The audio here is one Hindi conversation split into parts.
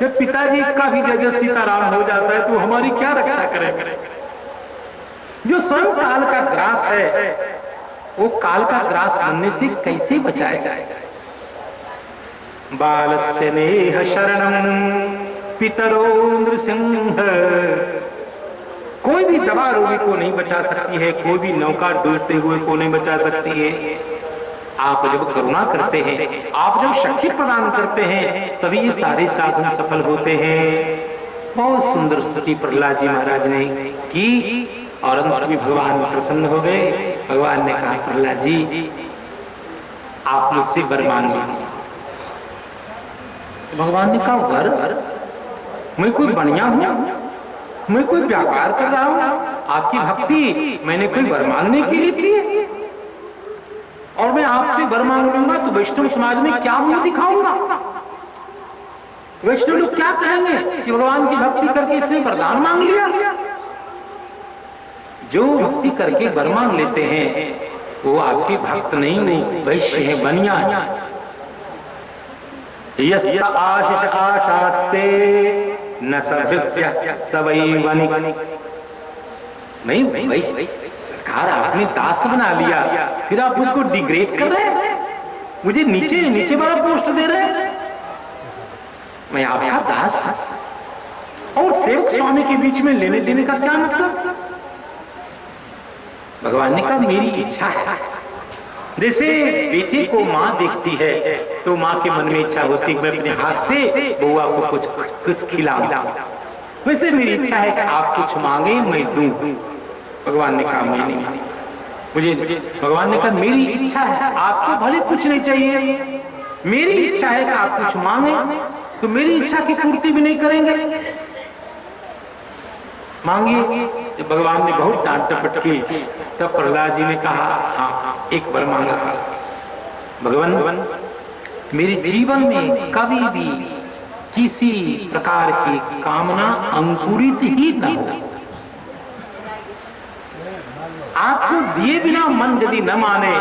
जब पिताजी का भी जगह सीताराम हो जाता है तो हमारी क्या रक्षा करें? जो स्वयं काल का ग्रास है वो काल का ग्रास बनने से कैसे बचाया जाएगा? बालस्य नेह शरणम पितरो नृसिंह। कोई भी दवा रोगी को नहीं बचा सकती है, कोई भी नौका डूबते हुए को नहीं बचा सकती है। आप जब करुणा करते हैं, आप जब शक्ति प्रदान करते हैं, तभी ये सारे साधन सफल होते हैं। बहुत सुंदर स्तुति प्रहलाद जी महाराज ने की और अंत में भगवान प्रसन्न हो गए। भगवान ने कहा, प्रहलाद जी आप मुझसे वर मांग लीजिए। भगवान ने कहा, वर? मैं कोई बढ़िया हूं, मैं कोई व्यापार कर रहा हूं, आपकी भक्ति मैंने कोई वर मांगने के लिए की है? और मैं आपसे वर मांग लूंगा तो वैष्णव समाज में क्या मुंह दिखाऊंगा? वैष्णव लोग क्या कहेंगे कि भगवान की भक्ति करके इसने वरदान मांग लिया। जो भक्ति करके वर मांग लेते हैं वो आपके भक्त नहीं, वैश्य है, बनिया है। यस्त आशिष आशास्ते न सभृत्य सवै वनिक। नहीं भाई, सरकार आपने दास बना लिया, फिर आप मुझको डिग्रेड कर रहे हैं, मुझे नीचे वाला पोस्ट दे रहे हैं। मैं आपका दास और सेवक स्वामी के बीच में लेने देने का क्या मतलब? भगवान ने कहा, मेरी इच्छा है। जैसे बेटे को माँ देखती है तो माँ के मन में इच्छा होती है मैं अपने हाथ से बुआ को कुछ खिलाऊं, वैसे मेरी इच्छा है कि आप कुछ मांगे मैं दूं। भगवान ने कहा, मैं नहीं, मुझे भगवान ने कहा, मेरी इच्छा है, आपको भले कुछ नहीं चाहिए, मेरी इच्छा है कि आप कुछ मांगे तो मेरी इच्छा की पूर्ति भी नहीं करेंगे, मांगिए। जब भगवान ने बहुत डांट डपट की तब प्रहलाद जी ने कहा, हाँ एक बार मांगा, भगवान मेरे जीवन में कभी भी किसी प्रकार की कामना अंकुरित ही न हो। आपको दिए बिना मन यदि न माने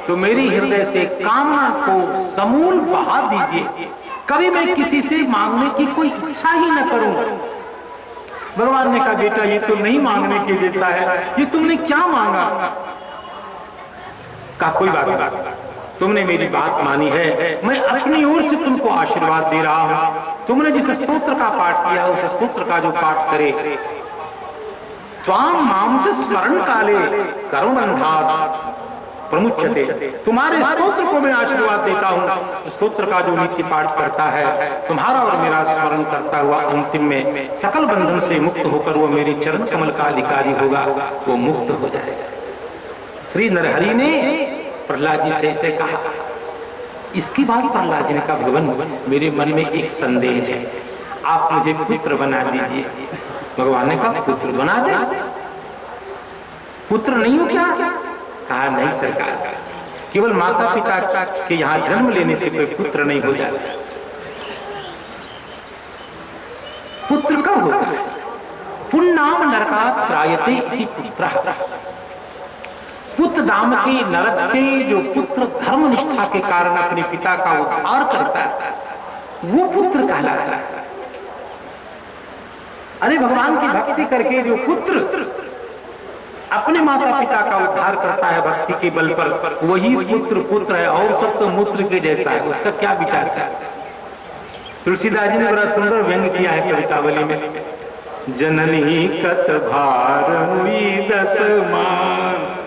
तो मेरी हृदय से कामना को समूल बहा दीजिए, कभी मैं किसी से मांगने की कोई इच्छा ही न करूं। भगवान ने कहा, बेटा ये तो नहीं मांगने के जैसा है, ये तुमने क्या मांगा? कहा, कोई बात नहीं, तुमने मेरी बात मानी है, मैं अपनी ओर से तुमको आशीर्वाद दे रहा हूं। तुमने जिस स्तोत्र का पाठ किया उस स्तोत्र का जो पाठ करे, त्वाम माम च स्मरण काले करुणंधात् प्रमुच्यते, तुम्हारे स्तोत्र को मैं आशीर्वाद देता हूँ। स्तोत्र का जो नित्य पाठ करता है, तुम्हारा और मेरा स्मरण करता हुआ अंतिम में सकल बंधन से मुक्त होकर वो मेरे चरण कमल का अधिकारी होगा, वो मुक्त हो जाएगा। श्री नरहरि ने प्रहलाद जी से ऐसे कहा। इसकी बात प्रहलाद जी ने कहा, भगवान मेरे मन में एक संदेह है, आप मुझे पुत्र बना दीजिए। भगवान ने कहा, पुत्र बना दे, पुत्र नहीं हो क्या? कहा, नहीं सरकार, केवल माता पिता के यहाँ जन्म लेने से कोई पुत्र नहीं हो जाता। पुत्र कब होता है? पुण्णाम नरकात् त्रायते इति पुत्रः। पुत्र नाम के नरक से जो पुत्र धर्म निष्ठा के कारण अपने पिता का उद्धार करता है वो पुत्र कहलाता है। अरे भगवान की भक्ति करके जो पुत्र अपने माता पिता का उद्धार करता है भक्ति के बल पर, वही पुत्र है, और सब तो मूत्र के जैसा है। उसका क्या विचार है? तुलसीदास जी ने बड़ा सुंदर व्यंग किया है कवितावली में, जननी कत भार हुई 10 मास।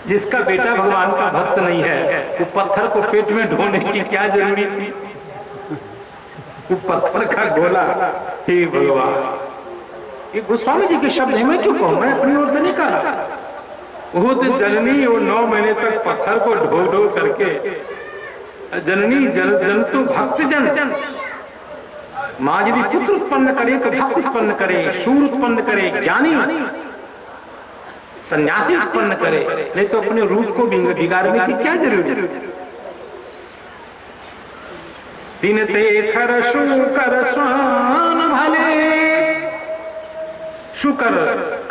जिसका बेटा भगवान का भक्त नहीं है, वो पत्थर को पेट में ढोने की क्या जरूरी थी? वो पत्थर का गोला, हे भगवान। ये गोस्वामी जी के शब्द है, मैं क्यों कहूं, मैं अपनी ओर से नहीं कहा। वो तो जननी वो 9 महीने तक पत्थर को ढो ढो करके, जननी जंतु भक्त जन, माँ यदि पुत्र उत्पन्न करे तो भक्त उत्पन्न करे, शूर उत्पन्न करे, ज्ञानी सन्यासी उत्पन्न करे, नहीं तो अपने रूप को बिगाड़ने की क्या जरूरत है? दिन ते खर शुकर स्वान भले, शुकर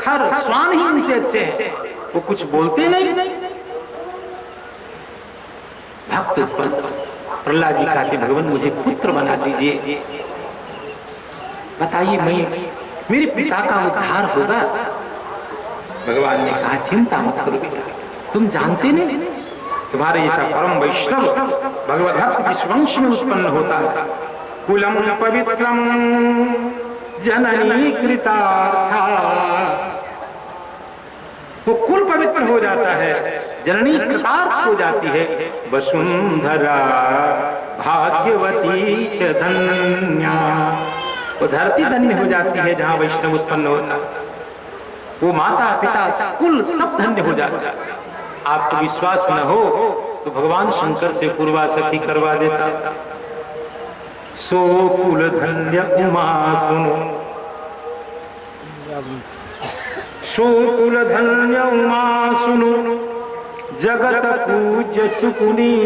खर स्वान ही उनसे अच्छे हैं, वो कुछ बोलते नहीं। भक्त उत्पन्न प्रहलाद जी कहते, भगवान मुझे पुत्र बना दीजिए। बताइए मैं मेरे पिता का उद्धार होगा? भगवान ने कहा चिंता मत करो बेटा, तुम जानते नहीं तुम्हारे जैसा परम वैष्णव भगवत भक्त जिस वंश में उत्पन्न होता है, कुलम पवित्रम जननी कृतार्था, वो कुल पवित्र हो जाता है, जननी कृतार्थ हो जाती है। वसुंधरा भाग्यवती च धन्या, वो धरती धन्य हो जाती है जहां वैष्णव उत्पन्न होता है। वो माता पिता कुल सब धन्य हो जाता है। आपको विश्वास न हो तो भगवान शंकर से पूर्वा सखी करवा देता। सो कुल धन्य उमा सुनो, सो कुल धन्य उमा सुनो, जगत पूज्य सुकुनी,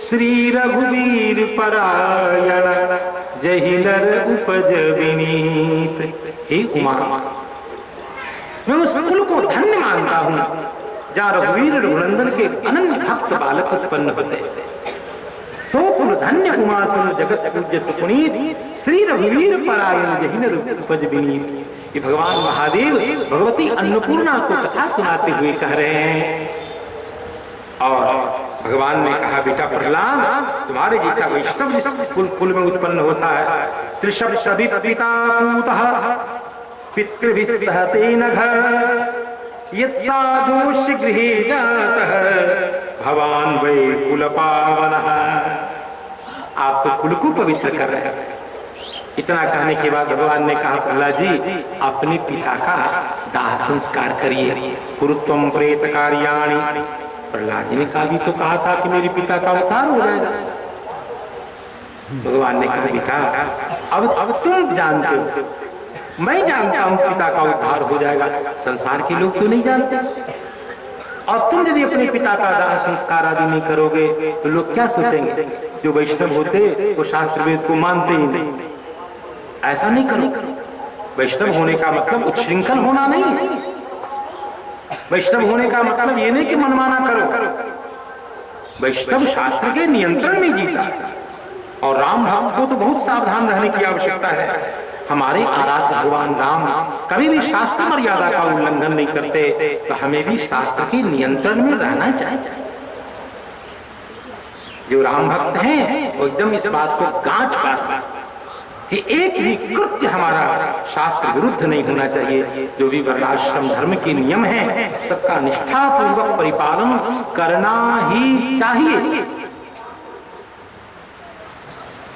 श्री रघुवीर परायण, जहि नर उपज विनीत। हे उमा, मैं उस कुल को धन्य मानता हूं जहां रघुवीर रघुनंदन के अनन्य भक्त बालक उत्पन्न होते हैं। सो कुल धन्य उमा सुनो, जगत पूज्य सुपुनीत, श्री रघुवीर परायण, जहि नर उपज विनीत। ये भगवान महादेव भगवती अन्नपूर्णा को कथा सुनाते हुए कह रहे हैं। और भगवान ने कहा बेटा प्रहलाद, तुम्हारे जैसा वैष्णव जिस कुल में उत्पन्न होता है, त्रिशब्द पिता पूतः पितृभिः सहते नघ, यत् साधुष्य गृहे जातः भवान वै कुल पावनः। आप तो कुल को पवित्र कर रहे हैं। इतना कहने के बाद भगवान ने कहा प्रहलाद जी, अपने पिता का दाह संस्कार करिए। कुरुत्वम प्रेत कार्याणि, प्रहलाद जी ने कहा भी तो कहा था कि मेरे पिता का उद्धार हो जाएगा। भगवान ने कहा बेटा अब तुम जानते हो, मैं जानता हूं पिता का उद्धार हो जाएगा, संसार के लोग तो नहीं जानते। और तुम यदि अपने पिता का दाह संस्कार आदि नहीं करोगे तो लोग क्या सोचेंगे? जो वैष्णव होते वो शास्त्र वेद को मानते ही नहीं। ऐसा नहीं करो। वैष्णव होने का मतलब उच्छृंखल होना नहीं। वैष्णव होने का मतलब ये नहीं कि मनमाना करो। वैष्णव शास्त्र के नियंत्रण में जीता। और राम भक्त को तो बहुत सावधान रहने की आवश्यकता है। हमारे आराध्य भगवान राम कभी भी शास्त्र मर्यादा का उल्लंघन नहीं करते, तो हमें भी शास्त्र के नियंत्रण में रहना चाहिए। जो राम भक्त हैं वो एकदम इस बात को गांठ बांध कि एक भी कृत्य हमारा शास्त्र विरुद्ध नहीं होना चाहिए। जो भी वर्णाश्रम धर्म के नियम हैं सबका निष्ठापूर्वक परिपालन करना ही चाहिए।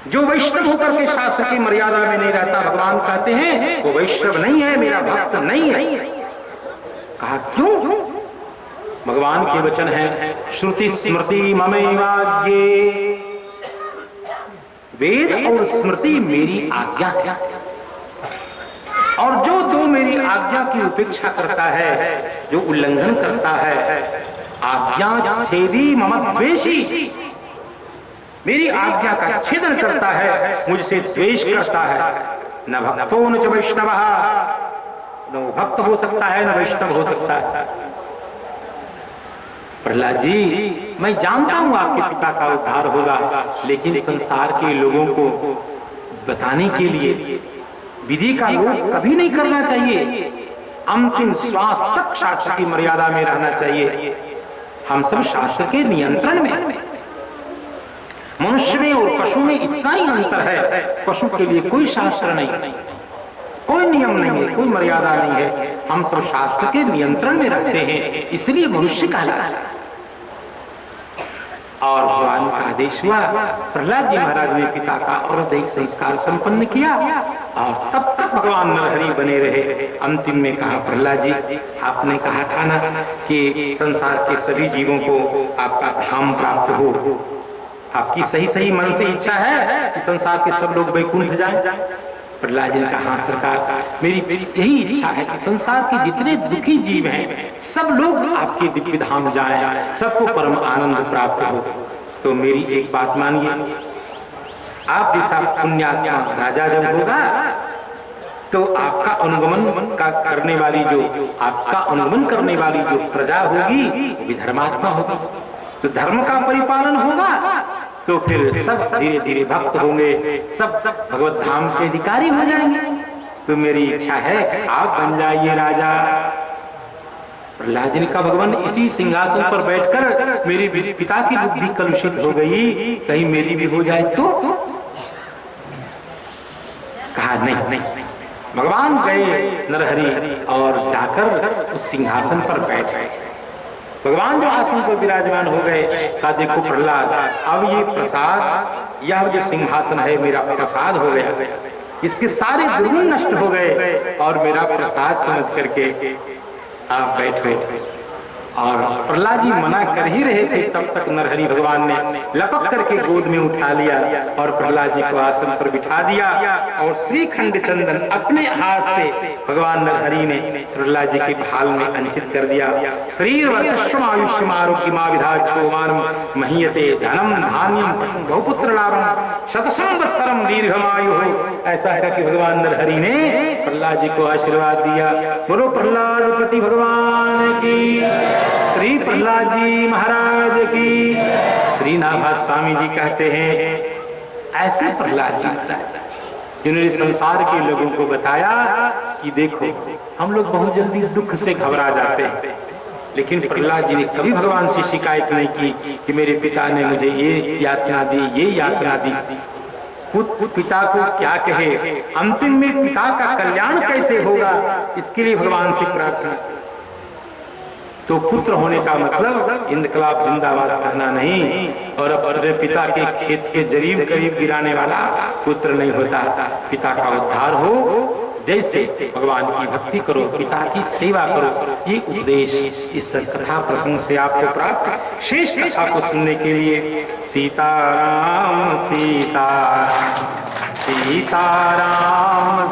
जो वैष्णव होकर के शास्त्र की मर्यादा में नहीं रहता, भगवान कहते हैं वो वैष्णव नहीं है, मेरा भक्त नहीं है। कहा क्यों? भगवान के वचन है श्रुति स्मृति ममैवाज्ञे, वेद और स्मृति मेरी आज्ञा है। और जो दो मेरी आज्ञा की उपेक्षा करता है, जो उल्लंघन करता है, आज्ञा छेदी मम द्वेषी, मेरी आज्ञा का छेदन करता है, मुझसे द्वेष करता है। न भक्तो न च वैष्णवः, न भक्त हो सकता है न वैष्णव हो सकता है। प्रहलाद जी, मैं जानता हूं आपके पिता का उद्धार होगा, लेकिन संसार के लोगों को बताने के लिए विधि का लोप कभी नहीं करना चाहिए। अंतिम श्वास तक शास्त्र की मर्यादा में रहना चाहिए। हम सब शास्त्र के नियंत्रण में। मनुष्य में और पशु में इतना ही अंतर है, पशु के लिए कोई शास्त्र नहीं, कोई नियम नहीं है, कोई मर्यादा नहीं है। हम सब शास्त्र के नियंत्रण में रहते हैं, इसलिए मनुष्य कहलाता है। और भगवान का आदेश हुआ, प्रहलाद जी महाराज ने पिता का और दैहिक संस्कार संपन्न किया और तब तक भगवान नरहरि बने रहे। अंतिम में कहा प्रहलाद जी, आपने कहा था ना कि संसार के सभी जीवों को आपका धाम प्राप्त हो। आपकी सही सही मन से इच्छा है कि संसार के सब लोग वैकुंठ जाएं? प्रहलाद जी ने कहा हाँ सरकार, मेरी यही इच्छा है कि संसार के जितने दुखी जीव हैं सब लोग आपके दिव्य धाम जाएं, सबको परम आनंद प्राप्त हो। तो मेरी एक बात मानिए, आप जैसा पुण्यात्मा राजा जब होगा तो आपका अनुगमन करने वाली जो प्रजा होगी वो भी धर्मात्मा होगी। तो धर्म का परिपालन होगा तो फिर सब धीरे धीरे भक्त होंगे, सब भगवत धाम के अधिकारी हो जाएंगे। तो मेरी इच्छा है आप बन जाइए राजा। प्रहलाद जी ने कहा भगवान इसी सिंहासन पर बैठकर मेरी पिता की बुद्धि कलुषित हो गई, कहीं मेरी भी हो जाए तो? कहा नहीं। भगवान गए नरहरि और जाकर उस सिंहासन पर बैठ गए। भगवान जो आसन पर विराजमान हो गए, कहा देखो प्रहलाद, अब ये प्रसाद, यह जो सिंहासन है मेरा प्रसाद हो गया, इसके सारे दुर्गुण नष्ट हो गए और मेरा प्रसाद समझ करके आप बैठे। और प्रहलाद जी मना कर ही रहे थे, तब तक नरहरि भगवान ने लपक करके गोद में उठा लिया और प्रहलाद जी को आसन पर बिठा दिया और श्रीखंड चंदन अपने हाथ से भगवान नरहरि ने प्रहलाद जी के भाल में अंकित कर दिया। शरीर वर्चस्व आयुष्यम आरोग्यम विधाक्षोमानम महीयते धनम धान्यम बहुपुत्र लाभम शतसंवत्सरम दीर्घमायु। ऐसा करके भगवान नरहरि ने प्रहलाद जी को आशीर्वाद दिया। बोलो प्रहलादपति भगवान की, श्री प्रहलाद जी महाराज की। श्री नाभास स्वामी जी कहते हैं ऐसे प्रहलाद जी जिन्होंने संसार के लोगों को बताया कि देखो हम लोग बहुत जल्दी दुख से घबरा जाते हैं, लेकिन प्रहलाद जी ने कभी भगवान से शिकायत नहीं की कि मेरे पिता ने मुझे ये यातना दी, ये यातना दी। पिता को क्या कहे, अंतिम में पिता का कल्याण कैसे होगा, इसके लिए भगवान से प्रार्थना। तो पुत्र होने का मतलब इंकलाब जिंदाबाद कहना नहीं, और अपने पिता के खेत के करीब गिराने वाला पुत्र नहीं होता। पिता का उद्धार हो, जैसे भगवान की भक्ति करो, पिता की सेवा करो, ये उपदेश इस कथा प्रसंग से आपको प्राप्त। शेष कथा को सुनने के लिए सीताराम सीताराम सीताराम